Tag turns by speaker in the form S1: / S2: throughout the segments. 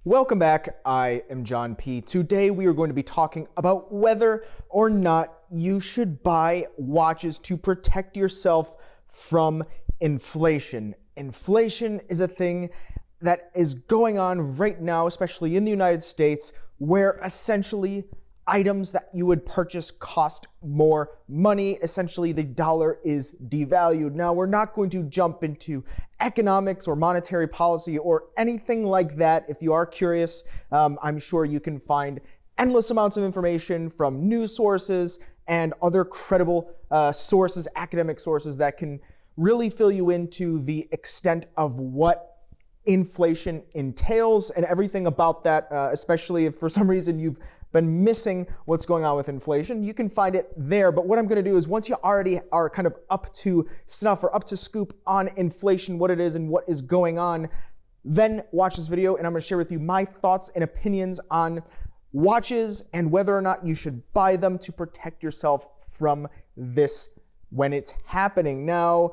S1: Welcome back. I am John P. Today we are going to be talking about whether or not you should buy watches to protect yourself from inflation. Inflation is a thing that is going on right now, especially in the United States, where essentially items that you would purchase cost more money. Essentially, the dollar is devalued. Now, we're not going to jump into economics or monetary policy or anything like that. If you are curious, I'm sure you can find endless amounts of information from news sources and other credible sources, academic sources that can really fill you into the extent of what inflation entails and everything about that, especially if for some reason you've been missing what's going on with inflation. You can find it there. But what I'm going to do is once you already are kind of up to snuff or up to scoop on inflation, what it is and what is going on, then watch this video and I'm going to share with you my thoughts and opinions on watches and whether or not you should buy them to protect yourself from this when it's happening. Now,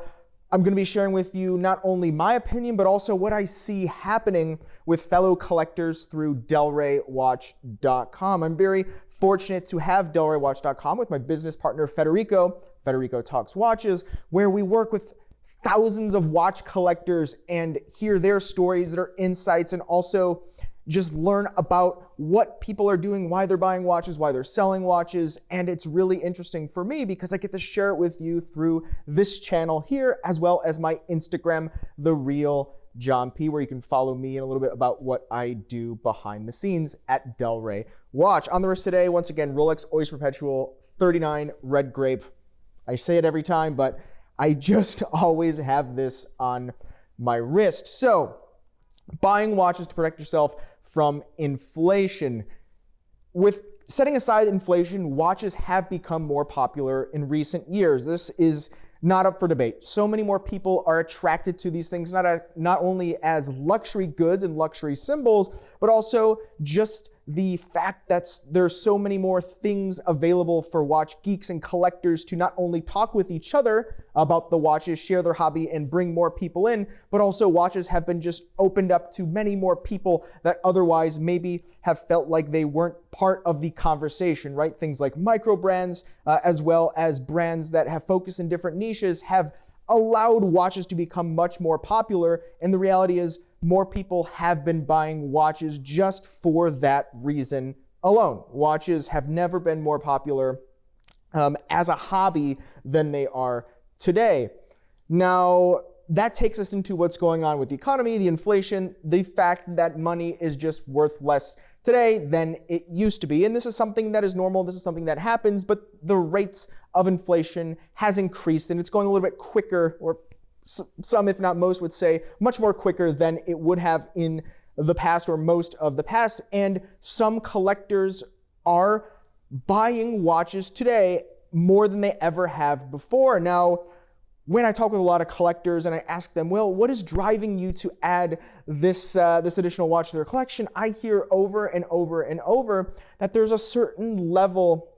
S1: I'm going to be sharing with you not only my opinion, but also what I see happening with fellow collectors through DelReyWatch.com. I'm very fortunate to have DelReyWatch.com with my business partner, Federico. Federico Talks Watches, where we work with thousands of watch collectors and hear their stories, their insights, and also just learn about what people are doing, why they're buying watches, why they're selling watches. And it's really interesting for me because I get to share it with you through this channel here, as well as my Instagram, The Real John P, where you can follow me and a little bit about what I do behind the scenes at DelRey Watch. On the wrist today, once again, Rolex Oyster Perpetual 39 Red Grape. I say it every time, but I just always have this on my wrist. So, buying watches to protect yourself from inflation. With setting aside inflation, watches have become more popular in recent years. This is not up for debate. So many more people are attracted to these things, not only as luxury goods and luxury symbols, but also just the fact that there's so many more things available for watch geeks and collectors to not only talk with each other about the watches, share their hobby, and bring more people in, but also watches have been just opened up to many more people that otherwise maybe have felt like they weren't part of the conversation, right? Things like micro brands, as well as brands that have focused in different niches, have allowed watches to become much more popular. And the reality is, more people have been buying watches just for that reason alone. Watches have never been more popular as a hobby than they are today. Now, that takes us into what's going on with the economy, the inflation, the fact that money is just worth less today than it used to be. And this is something that is normal. This is something that happens, but the rates of inflation has increased and it's going a little bit quicker, or some, if not most, would say much more quicker than it would have in the past or most of the past. And some collectors are buying watches today more than they ever have before. Now, when I talk with a lot of collectors and I ask them, well, what is driving you to add this additional watch to their collection? I hear over and over and over that there's a certain level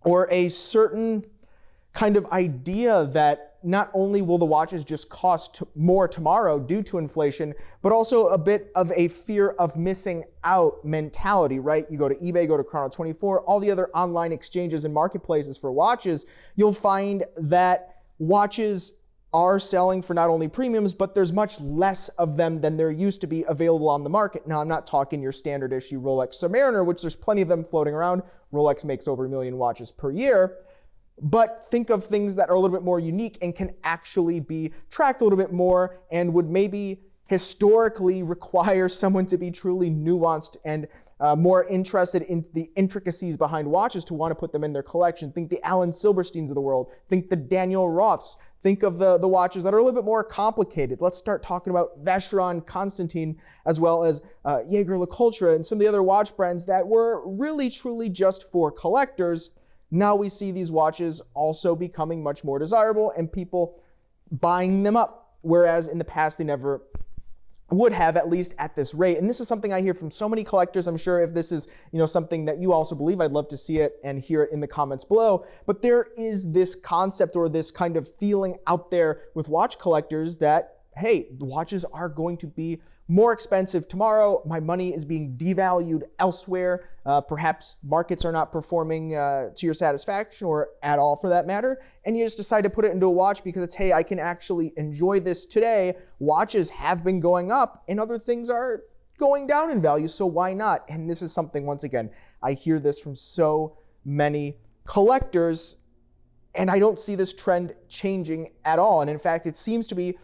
S1: or a certain kind of idea that not only will the watches just cost more tomorrow due to inflation, but also a bit of a fear of missing out mentality, right? You go to eBay, go to Chrono24, all the other online exchanges and marketplaces for watches, you'll find that watches are selling for not only premiums, but there's much less of them than there used to be available on the market. Now, I'm not talking your standard issue Rolex Submariner, which there's plenty of them floating around. Rolex makes over 1 million watches per year. But think of things that are a little bit more unique and can actually be tracked a little bit more and would maybe historically require someone to be truly nuanced and more interested in the intricacies behind watches to want to put them in their collection. Think the Alan Silbersteins of the world. Think the Daniel Roths. Think of the watches that are a little bit more complicated. Let's start talking about Vacheron Constantin, as well as Jaeger-LeCoultre and some of the other watch brands that were really, truly just for collectors. Now we see these watches also becoming much more desirable and people buying them up, whereas in the past they never would have, at least at this rate. And this is something I hear from so many collectors. I'm sure if this is, something that you also believe, I'd love to see it and hear it in the comments below. But there is this concept or this kind of feeling out there with watch collectors that, hey, the watches are going to be more expensive tomorrow. My money is being devalued elsewhere. Perhaps markets are not performing to your satisfaction or at all for that matter. And you just decide to put it into a watch because it's, hey, I can actually enjoy this today. Watches have been going up and other things are going down in value. So why not? And this is something, once again, I hear this from so many collectors and I don't see this trend changing at all. And in fact, it seems to be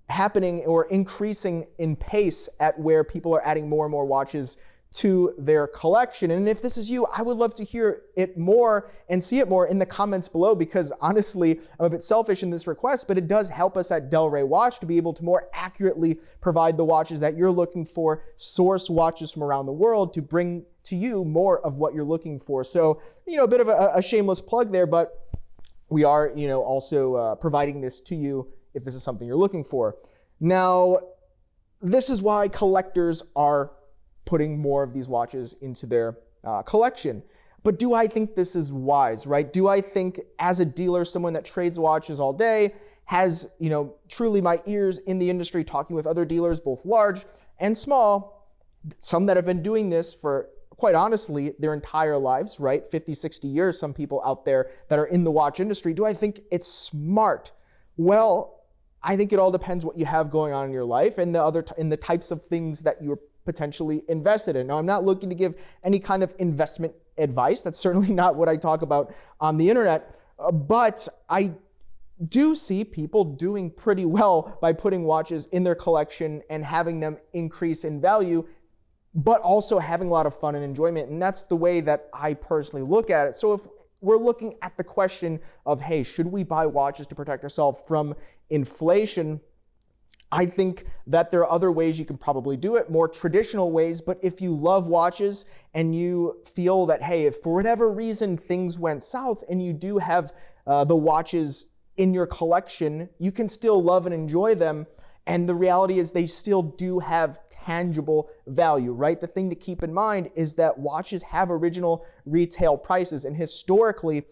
S1: happening or increasing in pace at where people are adding more and more watches to their collection. And if this is you, I would love to hear it more and see it more in the comments below, because honestly, I'm a bit selfish in this request, but it does help us at Del Rey Watch to be able to more accurately provide the watches that you're looking for, source watches from around the world to bring to you more of what you're looking for. So, a bit of a shameless plug there, but we are, also providing this to you if this is something you're looking for. Now, this is why collectors are putting more of these watches into their collection. But do I think this is wise, right? Do I think as a dealer, someone that trades watches all day, has, truly my ears in the industry talking with other dealers, both large and small, some that have been doing this for, quite honestly, their entire lives, right? 50, 60 years, some people out there that are in the watch industry. Do I think it's smart? Well, I think it all depends what you have going on in your life and the types of things that you're potentially invested in. Now, I'm not looking to give any kind of investment advice. That's certainly not what I talk about on the internet. But I do see people doing pretty well by putting watches in their collection and having them increase in value, but also having a lot of fun and enjoyment. And that's the way that I personally look at it. So if we're looking at the question of, hey, should we buy watches to protect ourselves from inflation? I think that there are other ways you can probably do it, more traditional ways. But if you love watches and you feel that, hey, if for whatever reason things went south and you do have the watches in your collection, you can still love and enjoy them. And the reality is they still do have tangible value, right? The thing to keep in mind is that watches have original retail prices. And historically,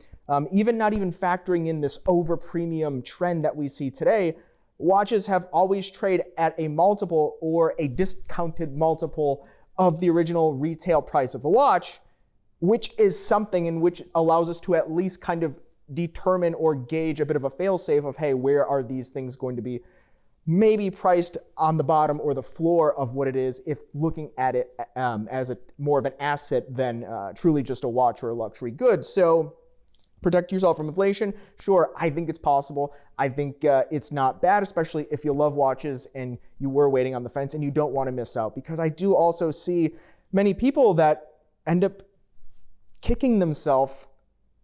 S1: even not even factoring in this over premium trend that we see today, watches have always traded at a multiple or a discounted multiple of the original retail price of the watch, which is something in which allows us to at least kind of determine or gauge a bit of a fail-safe of, hey, where are these things going to be maybe priced on the bottom or the floor of what it is, if looking at it as more of an asset than truly just a watch or a luxury good. So protect yourself from inflation. Sure, I think it's possible. I think it's not bad, especially if you love watches and you were waiting on the fence and you don't want to miss out. Because I do also see many people that end up kicking themselves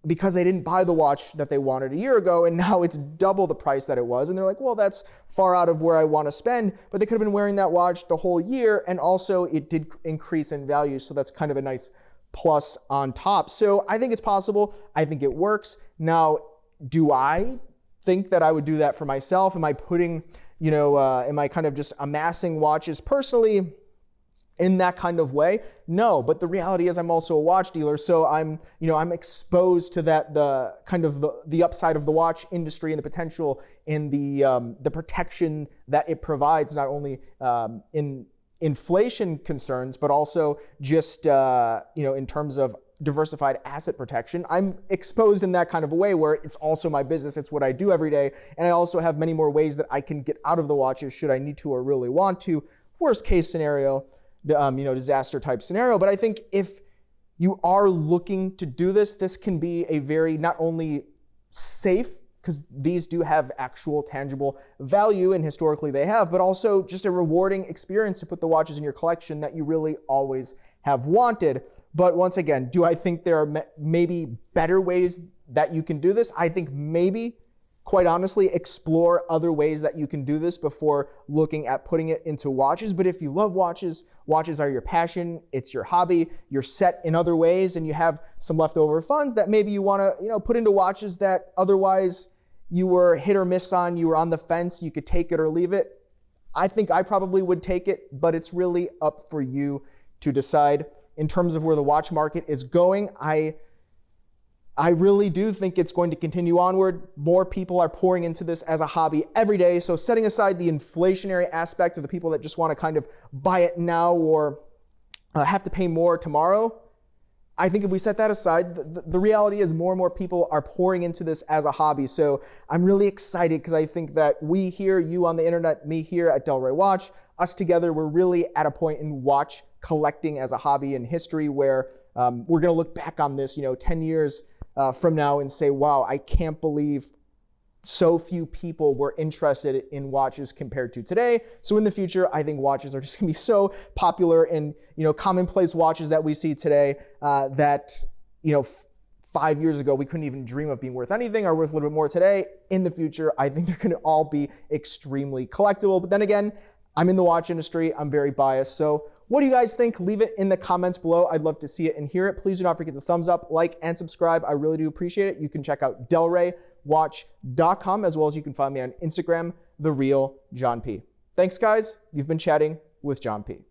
S1: because they didn't buy the watch that they wanted a year ago, and now it's double the price that it was. And they're like, well, that's far out of where I want to spend. But they could have been wearing that watch the whole year, and also it did increase in value. So that's kind of a nice plus on top. So I think it's possible. I think it works. Now, do I think that I would do that for myself? Am I putting, am I kind of just amassing watches personally in that kind of way? No, but the reality is I'm also a watch dealer, so I'm exposed to that, the kind of the upside of the watch industry and the potential in the protection that it provides, not only in inflation concerns, but also just in terms of diversified asset protection. I'm exposed in that kind of a way where it's also my business. It's what I do every day, and I also have many more ways that I can get out of the watches should I need to or really want to. Worst case scenario, disaster type scenario. But I think if you are looking to do this, this can be a very not only safe, because these do have actual tangible value and historically they have, but also just a rewarding experience to put the watches in your collection that you really always have wanted. But once again, do I think there are maybe better ways that you can do this? I think maybe, quite honestly, explore other ways that you can do this before looking at putting it into watches. But if you love watches, watches are your passion, it's your hobby, you're set in other ways, and you have some leftover funds that maybe you want to, put into watches that otherwise you were hit or miss on, you were on the fence, you could take it or leave it. I think I probably would take it, but it's really up for you to decide. In terms of where the watch market is going, I I really do think it's going to continue onward. More people are pouring into this as a hobby every day. So setting aside the inflationary aspect of the people that just want to kind of buy it now or have to pay more tomorrow, I think if we set that aside, the reality is more and more people are pouring into this as a hobby. So I'm really excited because I think that we here, you on the internet, me here at Delray Watch, us together, we're really at a point in watch collecting as a hobby in history where we're going to look back on this, 10 years from now and say, wow, I can't believe so few people were interested in watches compared to today. So in the future, I think watches are just gonna be so popular and, commonplace watches that we see today that, 5 years ago, we couldn't even dream of being worth anything are worth a little bit more today. In the future, I think they're gonna all be extremely collectible. But then again, I'm in the watch industry, I'm very biased. So what do you guys think? Leave it in the comments below. I'd love to see it and hear it. Please do not forget the thumbs up, like, and subscribe. I really do appreciate it. You can check out delraywatch.com as well as you can find me on Instagram, The Real John P. Thanks, guys. You've been chatting with John P.